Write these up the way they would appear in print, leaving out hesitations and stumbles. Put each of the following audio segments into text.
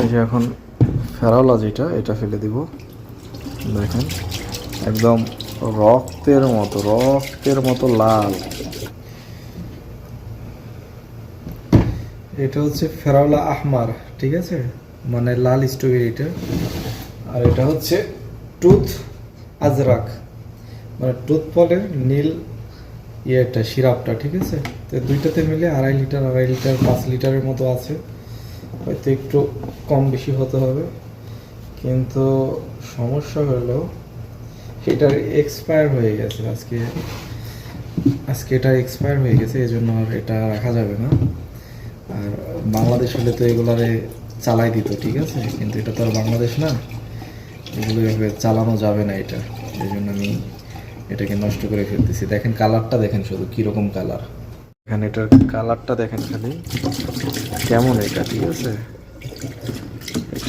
এই যে এখন ফেরাওলা যেটা এটা ফেলে দিব। দেখেন একদম রক্তের মতো লাল। এটা হচ্ছে ফেরাওলা আহমার, ঠিক আছে, মানে লাল স্ট্রবেরিটা। আর এটা হচ্ছে টুথ আজরাক, মানে টুথ ফলের নীল ইয়েটা সিরাপটা, ঠিক আছে। তো দুইটাতে মিলে 2.5 লিটার 5 লিটারের মতো আছে, হয়তো একটু কম বেশি হতে হবে। কিন্তু সমস্যা হলো এটার এক্সপায়ার হয়ে গেছে আজকে এটা এক্সপায়ার হয়ে গেছে, এই জন্য আর এটা রাখা যাবে না। আর বাংলাদেশ হলে তো এগুলারে চালাই দিত, ঠিক আছে, কিন্তু এটা তো আর বাংলাদেশ না, এগুলো এভাবে চালানো যাবে না এটা। এই জন্য আমি এটাকে নষ্ট করে ফেলতেছি। দেখেন কালারটা দেখেন, শুধু কীরকম কালার। এখানে এটার কালারটা দেখেন খালি কেমন এটা, ঠিক আছে।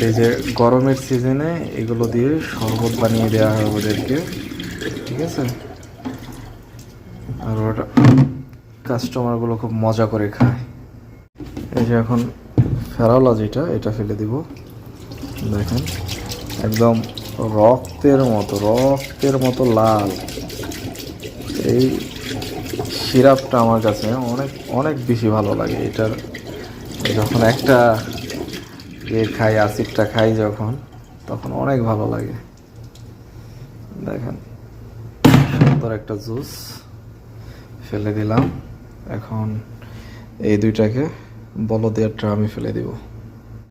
এই যে গরমের সিজনে এগুলো দিয়ে শরবত বানিয়ে দেওয়া হয় ওদেরকে, ঠিক আছে। আর ওটা কাস্টমারগুলো খুব মজা করে খায়। এই যে এখন ফেরাওলা যেটা এটা ফেলে দিব। দেখেন একদম রক্তের মতো লাল। এই সিরাপটা আমার কাছে অনেক অনেক বেশি ভালো লাগে। এটার যখন একটা খাই, আসিডটা খাই যখন, তখন অনেক ভালো লাগে। দেখেন সুন্দর একটা জুস ফেলে দিলাম। এখন এই দুইটাকে বলদিয়ার ড্রামে ফেলে দিব।